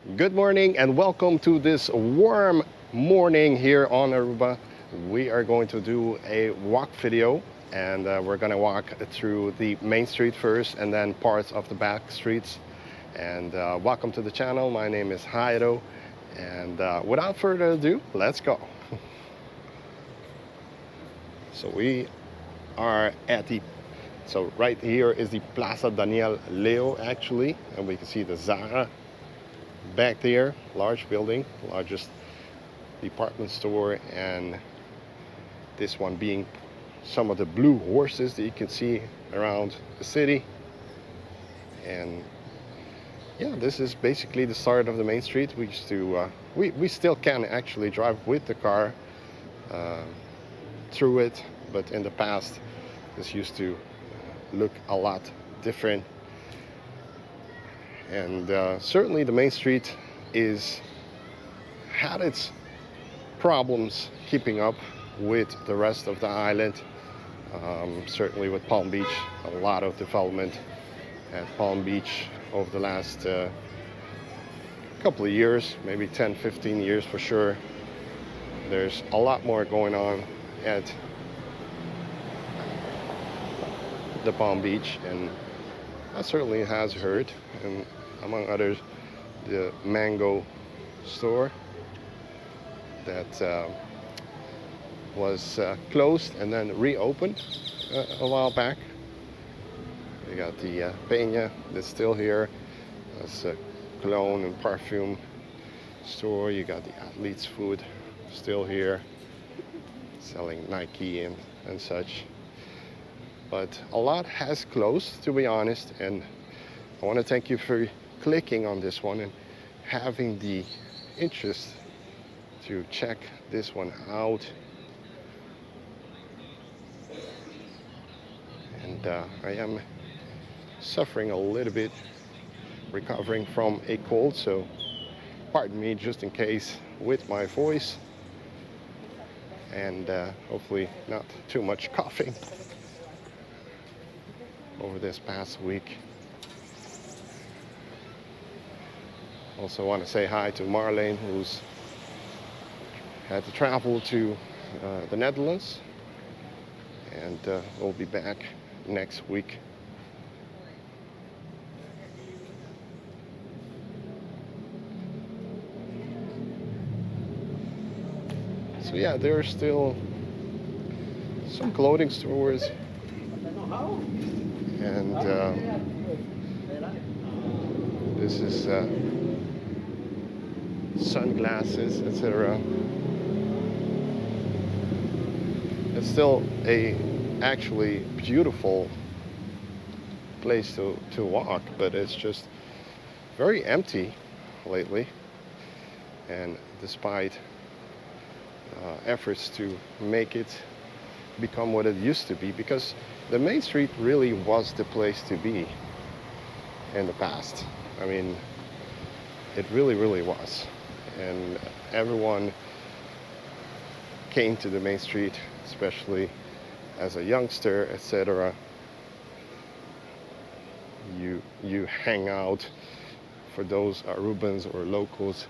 Good morning and welcome to this warm morning here on Aruba. We are going to do a walk video and we're going to walk through the main street first and then parts of the back streets. And welcome to the channel. My name is Jairo and without further ado, let's go. So we are at so right here is the Plaza Daniel Leo actually, and we can see the Zara back there, large building, largest department store, and this one being some of the blue horses that you can see around the city. And yeah, this is basically the start of the main street. We used to we still can actually drive with the car through it, but in the past this used to look a lot different. And certainly the main street had its problems keeping up with the rest of the island. Certainly with Palm Beach, a lot of development at Palm Beach over the last couple of years, maybe 10, 15 years for sure. There's a lot more going on at the Palm Beach, and that certainly has hurt. And among others, the mango store that was closed and then reopened a while back. You got the Peña that's still here. That's a cologne and perfume store. You got the Athlete's Food still here, selling Nike and such. But a lot has closed, to be honest, and I want to thank you for clicking on this one and having the interest to check this one out. And I am suffering a little bit, recovering from a cold, so pardon me just in case with my voice, and hopefully not too much coughing over this past week. Also want to say hi to Marlene, who's had to travel to the Netherlands, and we'll be back next week. So yeah, there are still some clothing stores and this is sunglasses, etc. It's still a actually beautiful place to walk, but it's just very empty lately. And despite efforts to make it become what it used to be, because the main street really was the place to be in the past. I mean, it really was, and everyone came to the main street, especially as a youngster, etc. You hang out. For those Arubans or locals,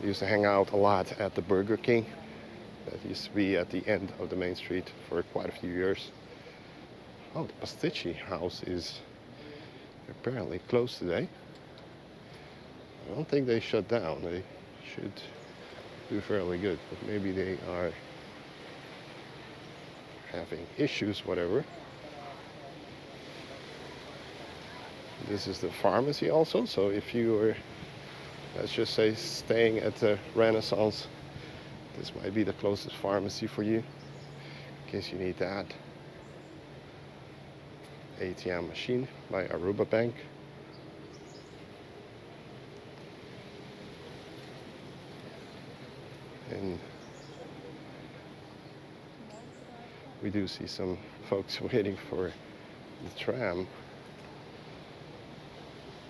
they used to hang out a lot at the Burger King that used to be at the end of the main street for quite a few years. Oh, the Pasticci house is apparently closed today. I don't think they shut down. They should do fairly good, but maybe they are having issues, whatever. This is the pharmacy also, so if you are, let's just say, staying at the Renaissance, this might be the closest pharmacy for you, in case you need that. ATM machine by Aruba Bank. And we do see some folks waiting for the tram,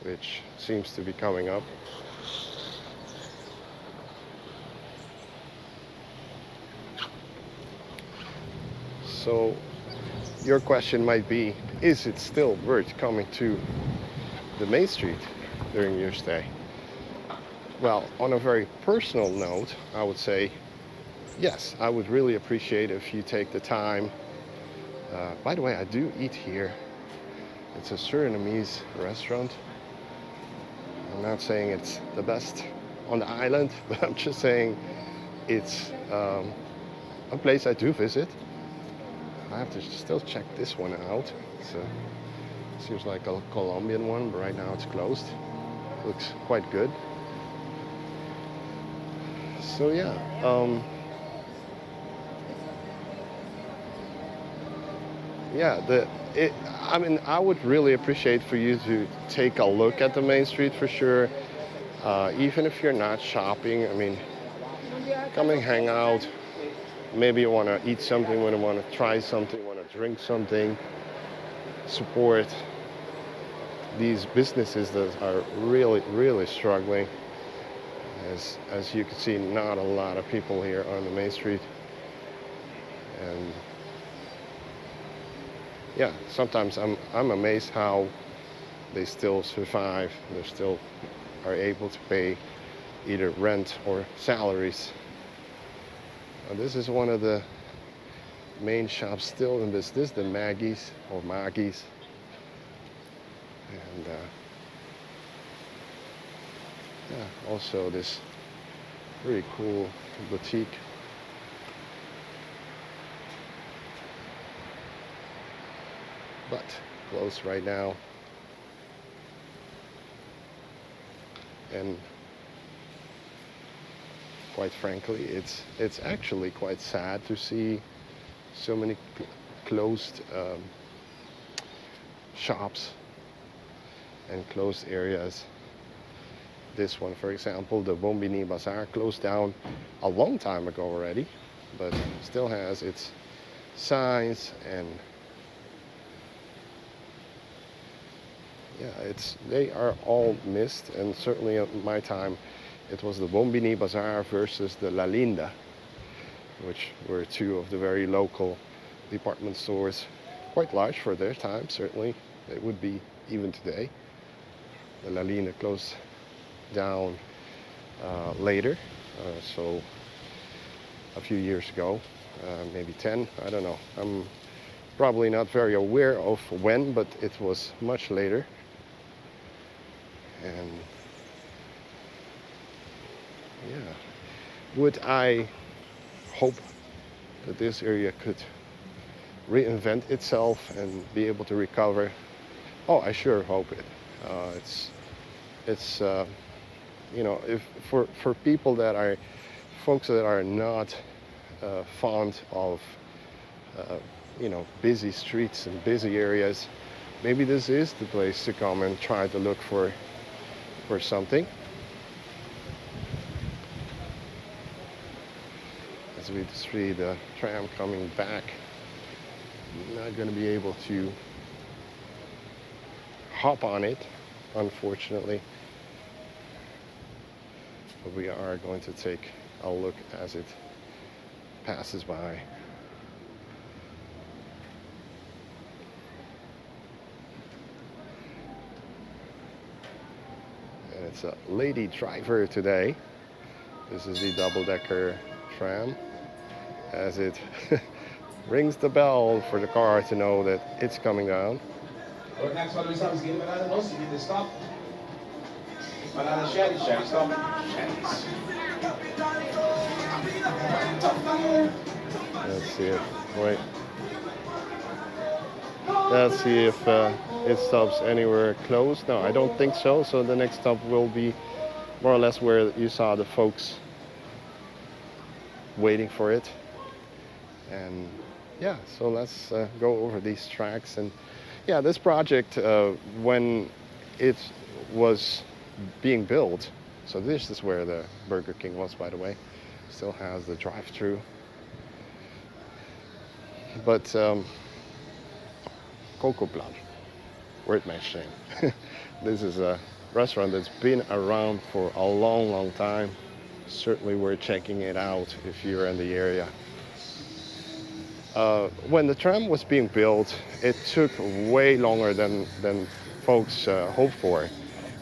which seems to be coming up. So your question might be, is it still worth coming to the main street during your stay? well, on a very personal note, I would say, yes, I would really appreciate if you take the time. By the way, I do eat here. It's a Surinamese restaurant. I'm not saying it's the best on the island, but I'm just saying it's a place I do visit. I have to still check this one out. Seems like a Colombian one, but right now it's closed. Looks quite good. So yeah, I mean, I would really appreciate for you to take a look at the main street for sure. Even if you're not shopping, I mean, come and hang out. Maybe you want to eat something, you want to try something, want to drink something. Support these businesses that are really struggling. As you can see, not a lot of people here on the main street. And yeah, sometimes I'm amazed how they still survive. They still are able to pay either rent or salaries. This is one of the main shops still in business, the Maggie's or Maggie's. And yeah, also this really cool boutique. But closed right now. And quite frankly, it's actually quite sad to see so many closed shops and closed areas. This one, for example, the Bombini Bazaar, closed down a long time ago already, but still has its signs. And yeah, they are all missed. And certainly at my time, it was the Bombini Bazaar versus the La Linda, which were two of the very local department stores, quite large for their time. Certainly it would be even today. The La Linda closed down later, so a few years ago, maybe 10, I don't know. I'm probably not very aware of when, but it was much later. And yeah, would I hope that this area could reinvent itself and be able to recover? Oh, I sure hope it. It's you know, if for people that are folks that are not fond of you know, busy streets and busy areas, maybe this is the place to come and try to look for something. As we see the tram coming back, I'm not going to be able to hop on it, unfortunately, but we are going to take a look as it passes by. And it's a lady driver today. This is the double-decker tram, as it rings the bell for the car to know that it's coming down. Next one, we stop. You need to stop. Banana Shelly, stop. Let's see if, wait. Let's see if it stops anywhere close. No, I don't think so. So the next stop will be more or less where you saw the folks waiting for it. And yeah, so let's go over these tracks. And yeah, this project, when it was being built, so this is where the Burger King was, by the way, still has the drive-through. But Kokoplan, word machine. This is a restaurant that's been around for a long time. Certainly worth checking it out if you're in the area. When the tram was being built, it took way longer than folks hoped for.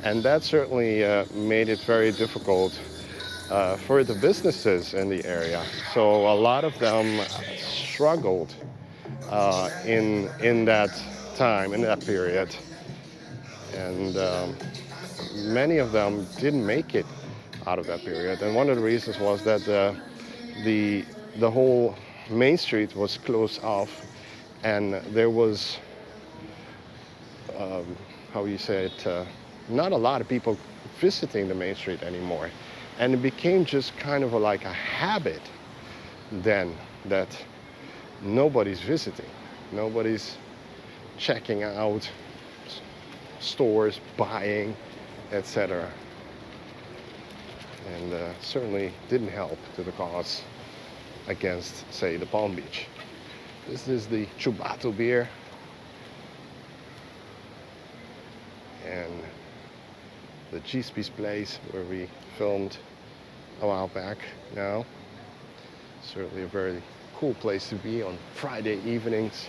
And that certainly made it very difficult for the businesses in the area. So a lot of them struggled in that time, in that period. And many of them didn't make it out of that period. And one of the reasons was that the the whole Main Street was closed off, and there was how you say it, not a lot of people visiting the Main Street anymore, and it became just kind of like a habit then that nobody's visiting, nobody's checking out stores, buying, etc. And certainly didn't help to the cause against, say, the Palm Beach. This is the Chubato beer. And the Giuspie's place where we filmed a while back now. Certainly a very cool place to be on Friday evenings.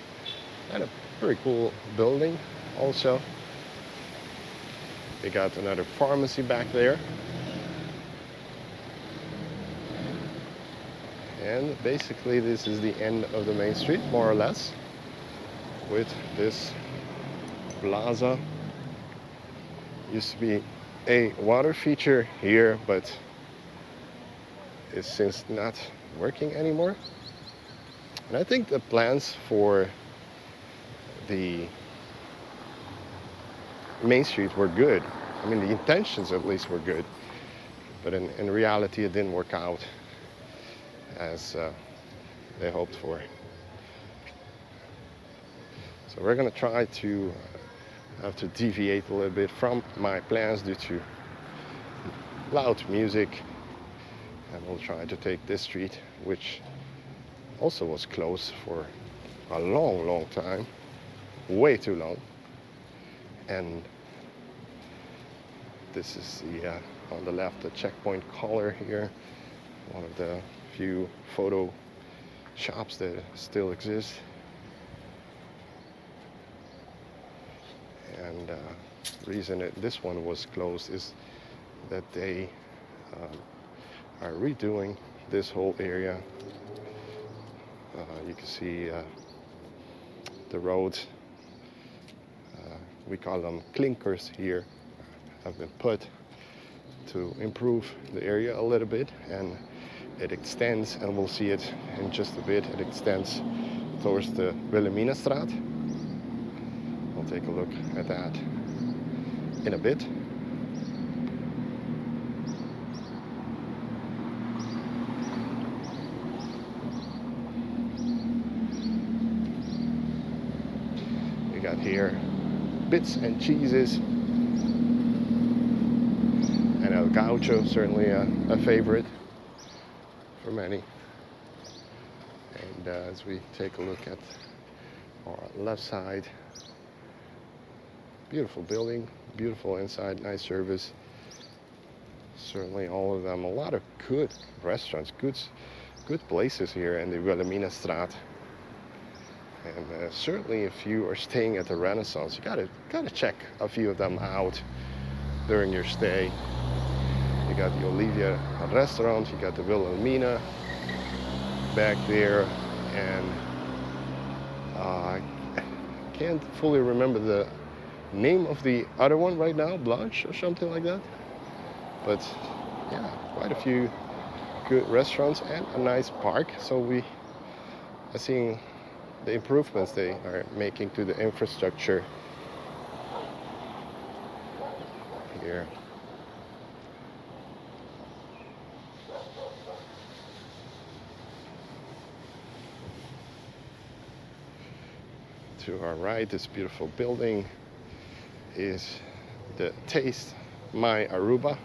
And a very cool building also. They got another pharmacy back there. And basically this is the end of the Main Street, more or less, with this plaza. Used to be a water feature here, but is since not working anymore. And I think the plans for the Main Street were good. I mean, the intentions at least were good, but in reality it didn't work out as they hoped for. So we're gonna try to have to deviate a little bit from my plans due to loud music, and we'll try to take this street, which also was closed for a long time, way too long. And this is the on the left, the checkpoint collar here, one of the few photo shops that still exist. And the reason this one was closed is that they are redoing this whole area. You can see the roads, we call them clinkers here, have been put to improve the area a little bit, and it extends, and we'll see it in just a bit, it extends towards the Wilhelminastreet. We'll take a look at that in a bit. We got here bits and cheeses, and El Gaucho, certainly a favorite for many. And as we take a look at our left side, beautiful building, beautiful inside, nice service. Certainly all of them, a lot of good restaurants, good places here in the Wilhelminastreet. And certainly if you are staying at the Renaissance, you gotta check a few of them out during your stay. You got the Olivia restaurant, you got the Wilhelmina back there, and I can't fully remember the name of the other one right now, Blanche or something like that. But yeah, quite a few good restaurants and a nice park. So we are seeing the improvements they are making to the infrastructure here. To our right, this beautiful building is the Taste My Aruba.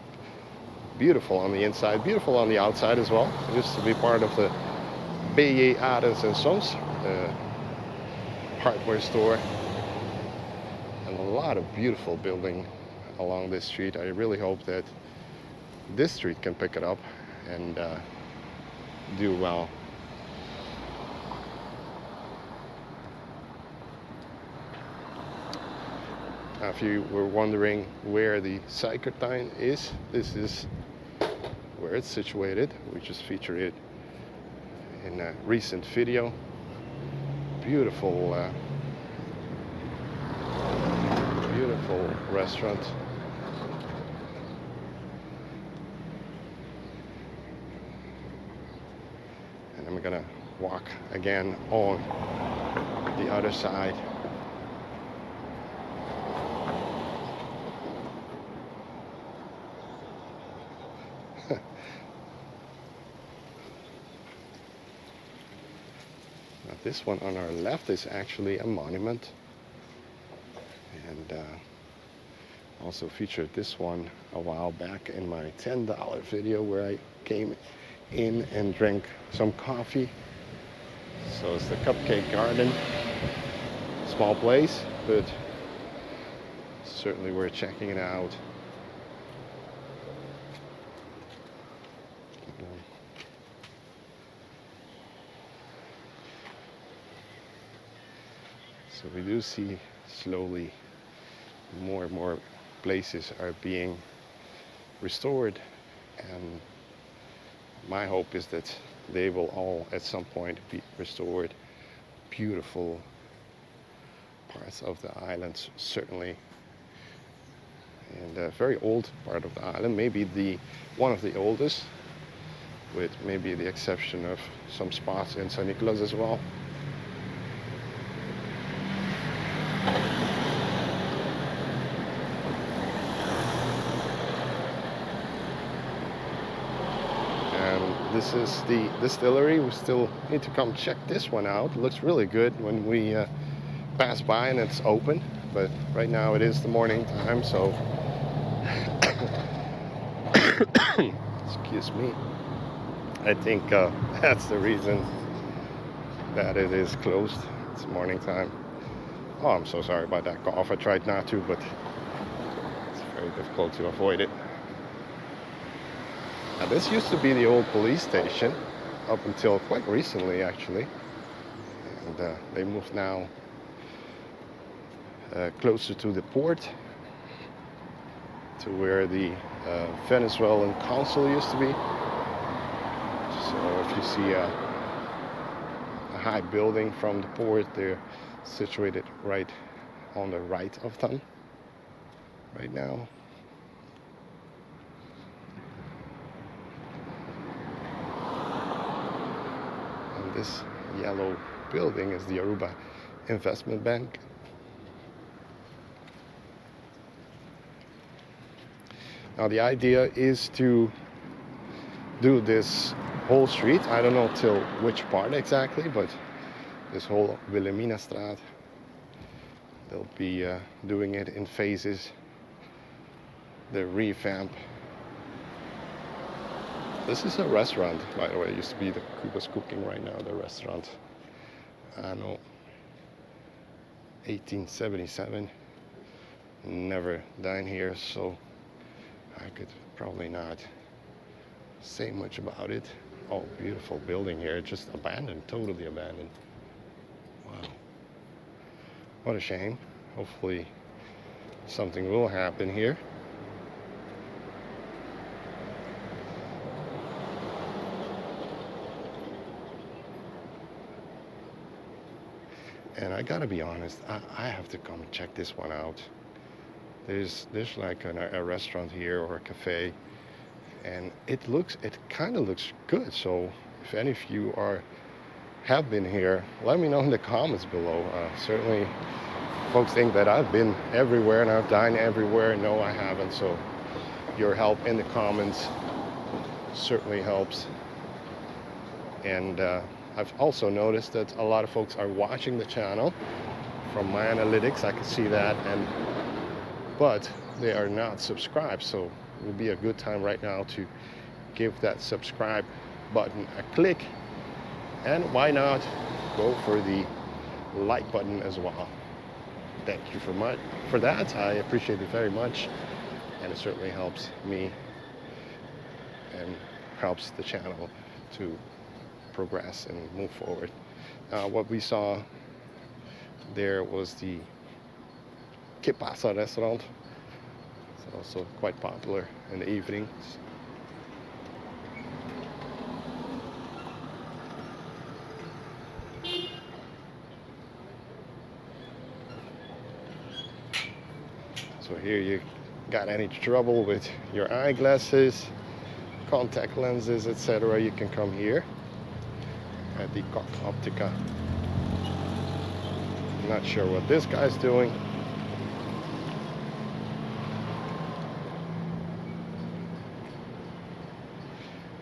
Beautiful on the inside, beautiful on the outside as well. It used to be part of the B.J. Arends and Sons hardware store. And a lot of beautiful building along this street. I really hope that this street can pick it up and do well. If you were wondering where the Suikertuin is, this is where it's situated. We just featured it in a recent video. Beautiful, beautiful restaurant. And I'm gonna walk again on the other side. Now this one on our left is actually a monument, and also featured this one a while back in my $10 video where I came in and drank some coffee. So it's the Cupcake Garden. Small place, but certainly worth checking it out. So we do see slowly more and more places are being restored, and my hope is that they will all at some point be restored. Beautiful parts of the island, certainly, and a very old part of the island, maybe one of the oldest, with maybe the exception of some spots in St. Nicholas as well. This is the distillery. We still need to come check this one out. It looks really good when we pass by and it's open, but right now it is the morning time, so excuse me. I think that's the reason that it is closed. It's morning time. Oh, I'm so sorry about that cough. I tried not to, but it's very difficult to avoid it. Now, this used to be the old police station up until quite recently, actually, and they moved now closer to the port, to where the Venezuelan consul used to be. So if you see a high building from the port, they're situated right on the right of them right now. This yellow building is the Aruba Investment Bank. Now the idea is to do this whole street. I don't know till which part exactly, but this whole Wilhelminastreet, they'll be doing it in phases. The revamp. This is a restaurant, by the way. It used to be the Cuba's Cooking, right now the restaurant. I know, 1877. Never dined here, so I could probably not say much about it. Oh, beautiful building here, just abandoned, totally abandoned. Wow, what a shame. Hopefully something will happen here. And I gotta be honest, I have to come and check this one out. There's like a restaurant here or a cafe, and it kind of looks good. So if any of you have been here, let me know in the comments below. Certainly folks think that I've been everywhere and I've dined everywhere. No, I haven't. So your help in the comments certainly helps. And I've also noticed that a lot of folks are watching the channel. From my analytics, I can see that, but they are not subscribed. So it would be a good time right now to give that subscribe button a click, and why not go for the like button as well. Thank you for that. I appreciate it very much, and it certainly helps me and helps the channel to progress and move forward. What we saw there was the Que Pasa restaurant. It's also quite popular in the evenings. So here you got any trouble with your eyeglasses, contact lenses, etc., you can come here at the Coq Optica. Not sure what this guy's doing.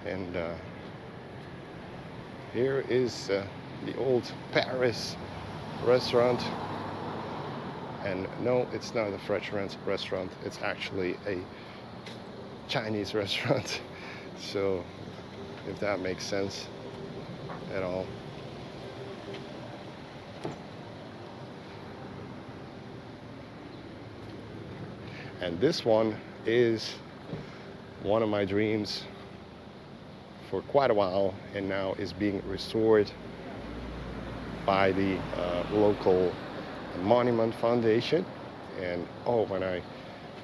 And here is the old Paris restaurant. And no, it's not a French restaurant. It's actually a Chinese restaurant. So, if that makes sense at all. And this one is one of my dreams for quite a while, and now is being restored by the local Monument Foundation. And oh, when I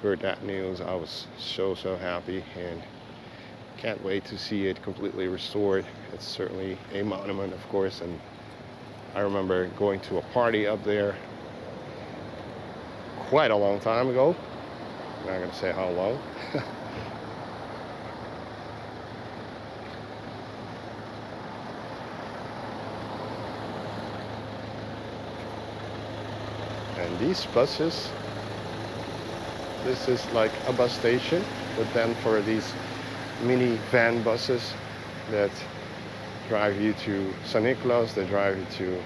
heard that news, I was so happy, and can't wait to see it completely restored. It's certainly a monument, of course, and I remember going to a party up there quite a long time ago. I'm not gonna say how long. And these buses, this is like a bus station, but then for these mini van buses that drive you to San Nicolas, they drive you to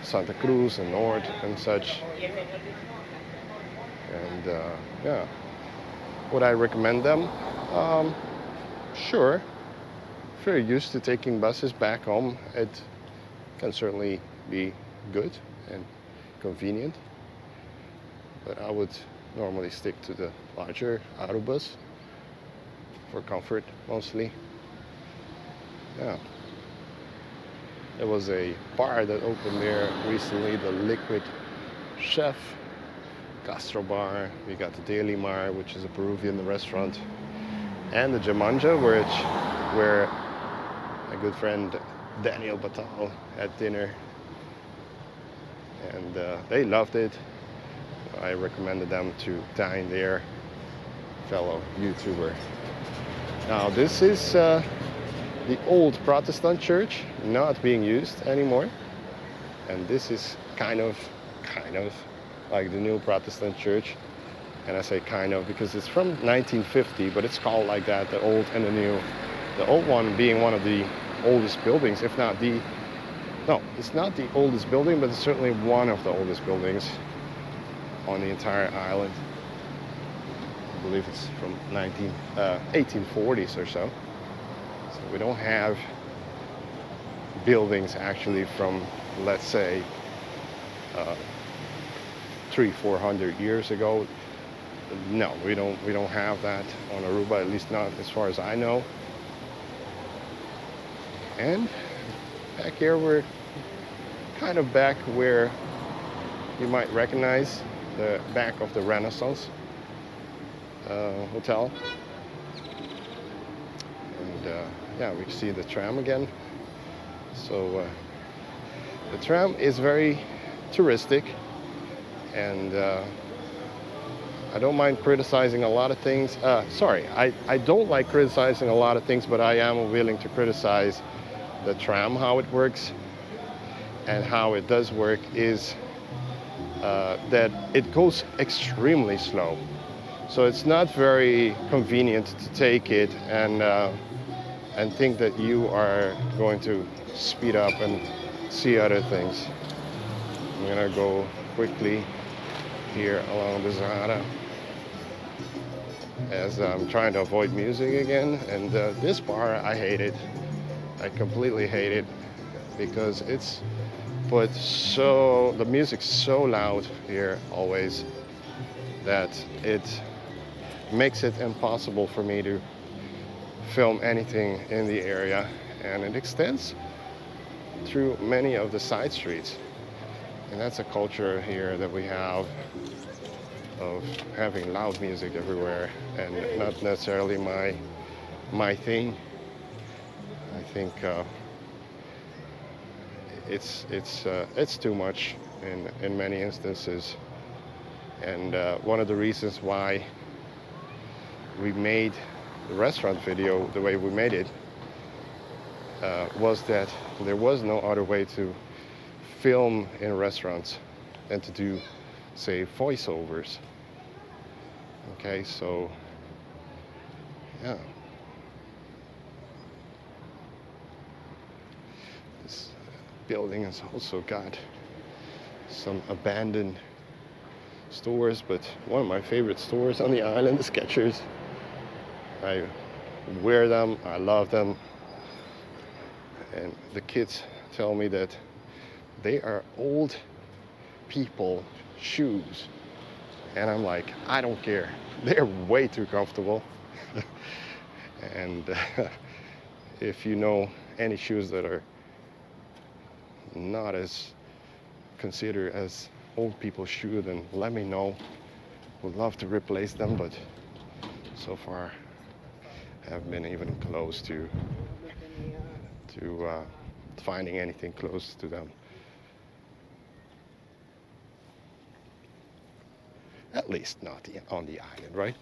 Santa Cruz and North and such. And yeah, would I recommend them? Sure. If you're used to taking buses back home, it can certainly be good and convenient. But I would normally stick to the larger Arubas for comfort mostly. Yeah. There was a bar that opened there recently, the Liquid Chef Gastro Bar. We got the Daily Mar, which is a Peruvian restaurant, and the Jamanja, where my good friend Daniel Batal had dinner, and they loved it. I recommended them to dine there, fellow YouTuber. Now this is the old Protestant church, not being used anymore, and this is kind of like the new Protestant church. And I say kind of because it's from 1950, but it's called like that, the old and the new. The old one being one of the oldest buildings, if not the, no, it's not the oldest building, but it's certainly one of the oldest buildings on the entire island. I believe it's from 1840s or so. So we don't have buildings actually from, let's say, 300-400 years ago. No, we don't have that on Aruba, at least not as far as I know. And back here we're kind of back where you might recognize the back of the Renaissance Hotel. And yeah, we see the tram again. So the tram is very touristic, and I don't mind criticizing a lot of things. Sorry, I don't like criticizing a lot of things, but I am willing to criticize the tram, how it works. And how it does work is that it goes extremely slow. So it's not very convenient to take it and think that you are going to speed up and see other things. I'm gonna go quickly here along the Zahara as I'm trying to avoid music again. And this bar, I hate it. I completely hate it because it's put so, the music's so loud here always that it makes it impossible for me to film anything in the area, and it extends through many of the side streets. And that's a culture here that we have. of having loud music everywhere, and not necessarily my thing. I think it's too much in many instances, and one of the reasons why we made the restaurant video the way we made it was that there was no other way to film in restaurants than to do, say, voiceovers. Okay, so yeah. This building has also got some abandoned stores, but one of my favorite stores on the island is Skechers. I wear them, I love them, and the kids tell me that they are old people shoes, and I'm like, I don't care, they're way too comfortable. And if you know any shoes that are not as considered as old people shoe, then let me know. Would love to replace them, but so far haven't been even close to finding anything close to them. At least not on the island, right?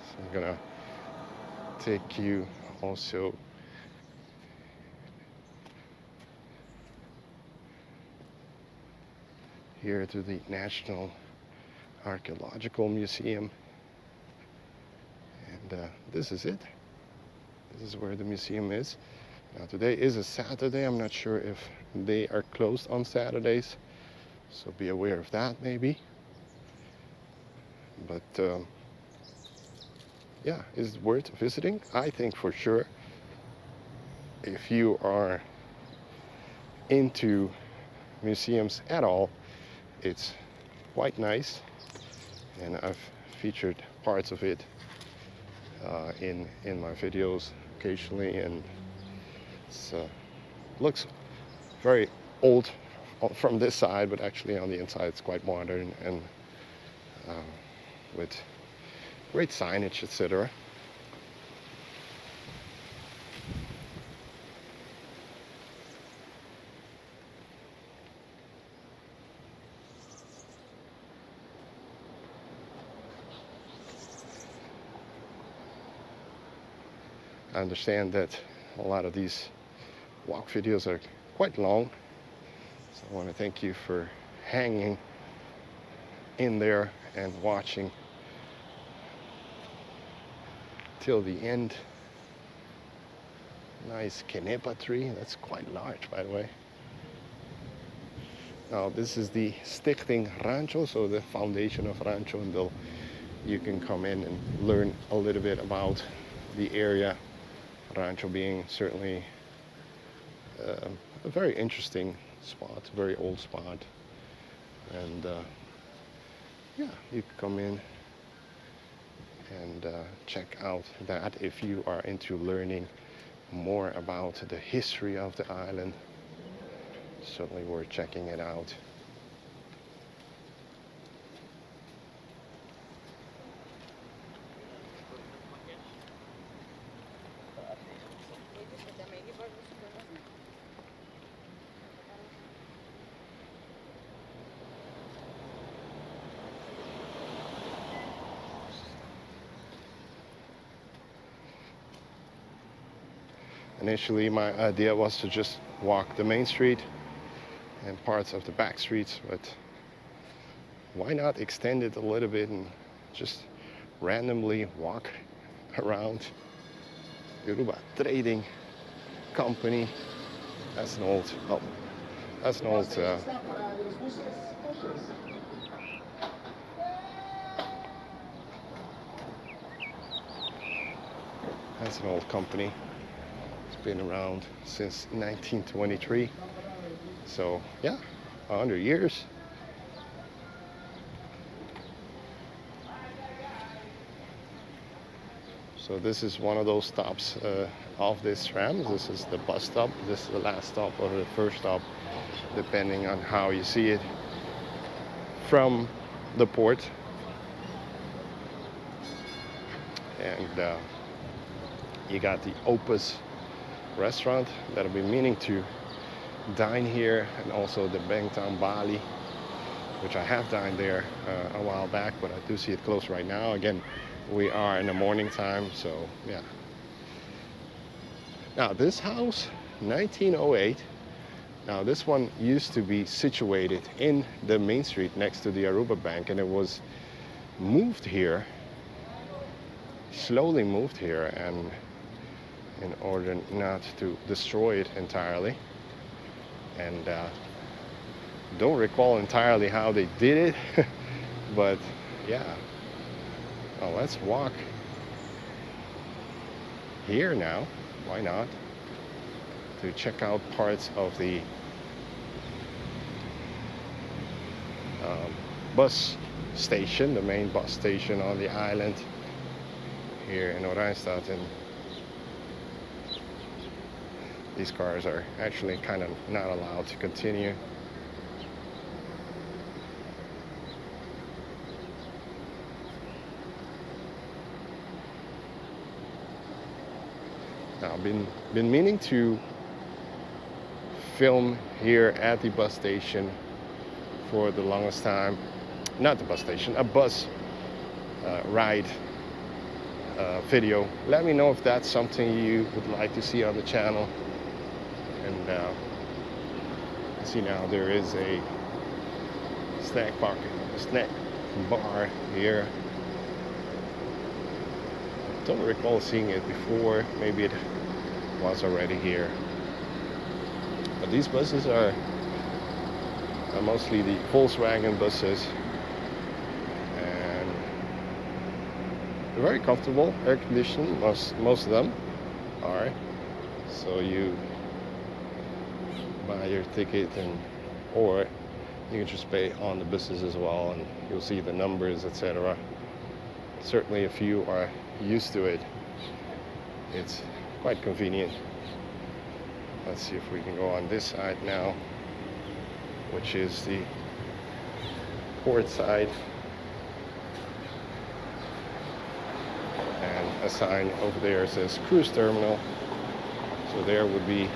So I'm gonna take you also here to the National Archaeological Museum, and this is it. This is where the museum is. Now today is a Saturday. I'm not sure if they are closed on Saturdays, so be aware of that maybe. But yeah, it's worth visiting. I think for sure, if you are into museums at all, it's quite nice, and I've featured parts of it in my videos occasionally, and it looks very old from this side, but actually on the inside it's quite modern, and with great signage, etc. I understand that a lot of these walk videos are quite long, so I want to thank you for hanging in there and watching till the end. Nice Kenepa tree, that's quite large, by the way. Now this is the Stichting Rancho, so the foundation of Rancho, and you can come in and learn a little bit about the area. Rancho being certainly a very interesting spot, a very old spot, and yeah, you can come in and check out that if you are into learning more about the history of the island. Certainly worth checking it out. Initially, my idea was to just walk the main street and parts of the back streets, but why not extend it a little bit and just randomly walk around Aruba Trading Company. That's an old, oh, that's an old that's an old company. Been around since 1923, so yeah, 100 years. So this is one of those stops of this tram. This is the bus stop. This is the last stop or the first stop, depending on how you see it from the port. And you got the Opus restaurant that I've been meaning to dine here, and also the Bangtan Bali, which I have dined there a while back, but I do see it closed right now. Again, we are in the morning time, so yeah. Now this house, 1908. Now this one used to be situated in the Mainstreet next to the Aruba Bank, and it was moved here, slowly moved here, and in order not to destroy it entirely. And don't recall entirely how they did it, but yeah. Well, let's walk here now, why not, to check out parts of the bus station, the main bus station on the island here in Oranjestad. And these cars are actually kind of not allowed to continue. Now, I've been meaning to film here at the bus station for the longest time. Not the bus station, a bus ride video. Let me know if that's something you would like to see on the channel. And see, now there is a snack bar here. Don't recall seeing it before. Maybe it was already here. But these buses are mostly the Volkswagen buses, and they're very comfortable, air conditioned. Most of them are. So you buy your ticket, or you can just pay on the buses as well, and you'll see the numbers, etc. Certainly, if you are used to it, it's quite convenient. Let's see if we can go on this side now, which is the port side. And a sign over there says cruise terminal. So there would be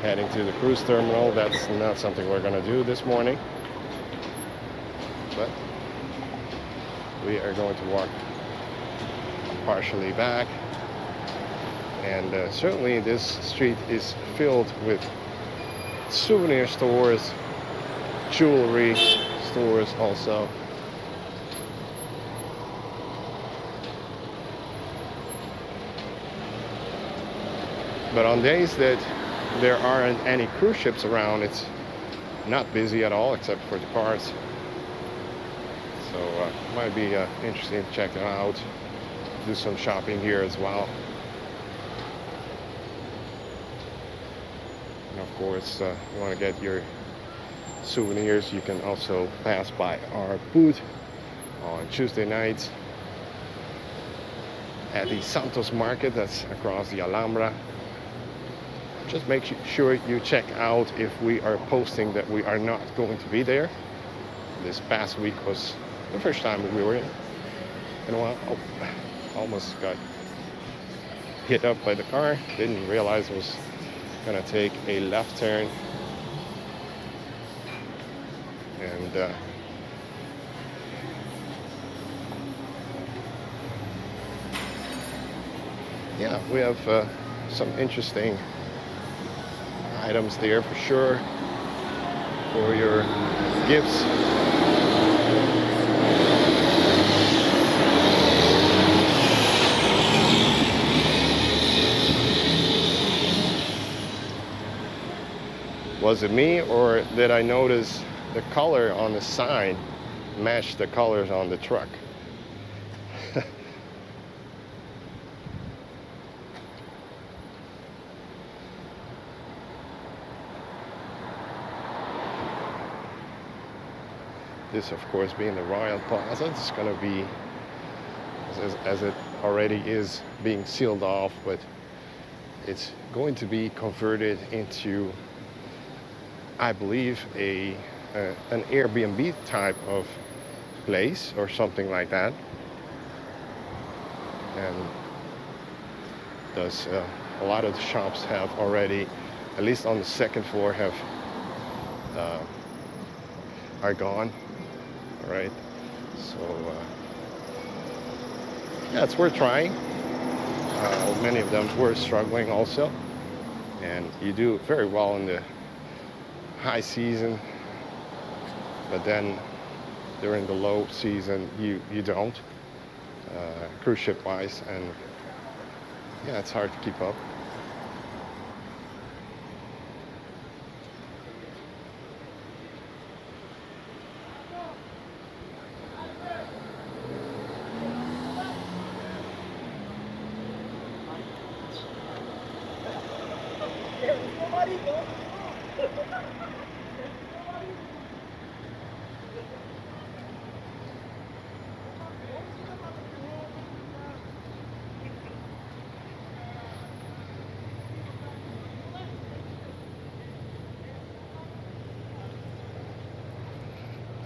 heading to the cruise terminal. That's not something we're going to do this morning, but we are going to walk partially back. And certainly this street is filled with souvenir stores, jewelry stores also. But on days that there aren't any cruise ships around, it's not busy at all except for the cars. So might be interesting to check it out, do some shopping here as well. And of course, you want to get your souvenirs, you can also pass by our booth on Tuesday nights at the Santos Market. That's across the Alhambra. Just make sure you check out if we are posting that we are not going to be there. This past week was the first time we were in a while. Oh, almost got hit up by the car. Didn't realize it was gonna take a left turn. And yeah, we have some interesting items there for sure for your gifts. Was it me, or did I notice the color on the sign matched the colors on the truck? This, of course, being the Royal Plaza, it's going to be, as it already is being sealed off, but it's going to be converted into, I believe, an Airbnb type of place or something like that. And thus a lot of the shops have already, at least on the second floor, have are gone. All right, so yeah, it's worth trying. Many of them were struggling also, and you do very well in the high season, but then during the low season you don't, cruise ship wise, and yeah, it's hard to keep up.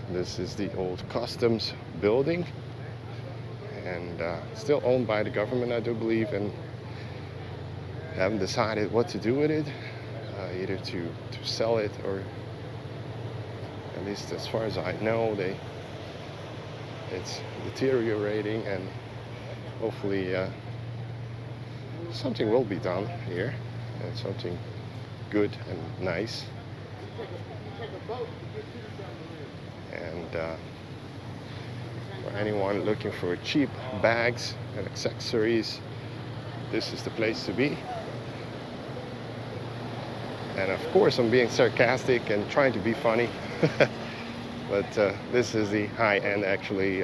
This is the old customs building, and still owned by the government, I do believe, and haven't decided what to do with it, either to sell it, or at least as far as I know, it's deteriorating, and hopefully something will be done here, and something good and nice. And for anyone looking for cheap bags and accessories, this is the place to be. And of course, I'm being sarcastic and trying to be funny, but this is the high-end, actually,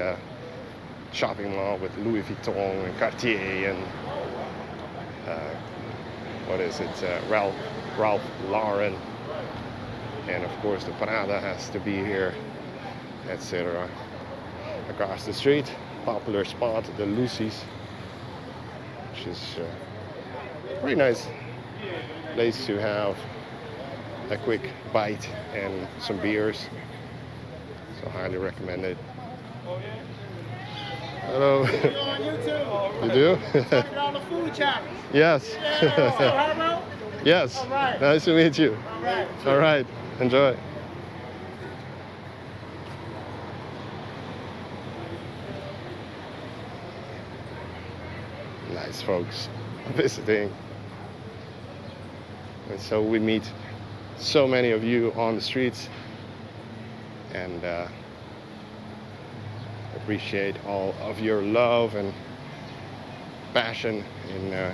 shopping mall with Louis Vuitton and Cartier and what is it, Ralph Lauren, and of course the Prada has to be here, etc. Across the street, popular spot, the Lucy's, which is a pretty nice place to have a quick bite and some beers, so highly recommend it. Hello. You do? On the food challenge. Yes. Yes. All right. Nice to meet you. All right. All right. Enjoy. Nice folks visiting. And so we meet so many of you on the streets, and appreciate all of your love and passion in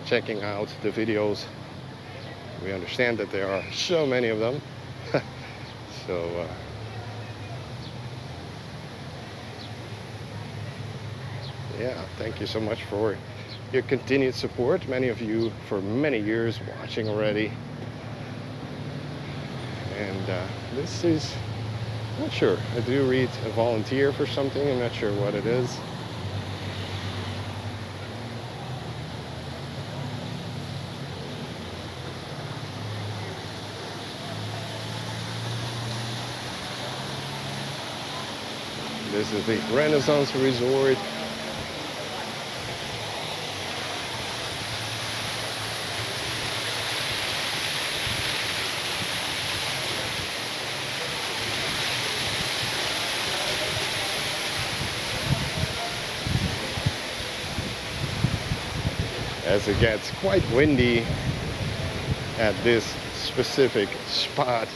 checking out the videos. We understand that there are so many of them. So yeah, thank you so much for your continued support. Many of you for many years watching already. And this is, I'm not sure, I do read a volunteer for something, I'm not sure what it is. This is the Renaissance Resort. As it gets quite windy at this specific spot.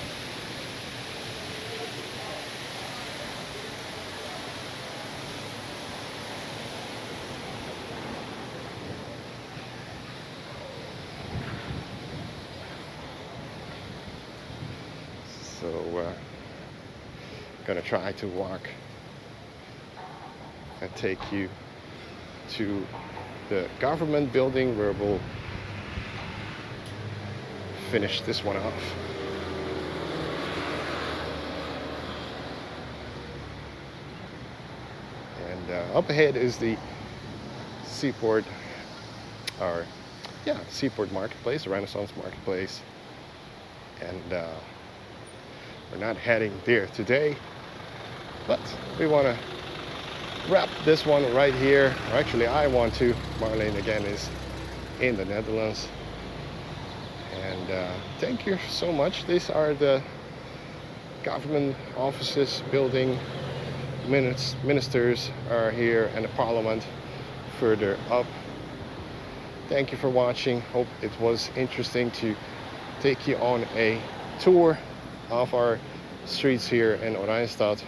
So gonna try to walk and take you to the government building where we'll finish this one off. And up ahead is the Seaport, or yeah, Seaport Marketplace, Renaissance Marketplace. And we're not heading there today, but we want to wrap this one right here. Or actually, I want to. Marlene again is in the Netherlands. And thank you so much. These are the government offices, building. Ministers are here, and the parliament further up. Thank you for watching. Hope it was interesting to take you on a tour of our streets here in Oranjestad.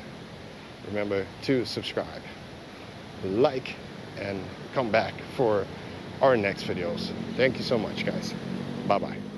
Remember to subscribe, like, and come back for our next videos. Thank you so much, guys. Bye bye.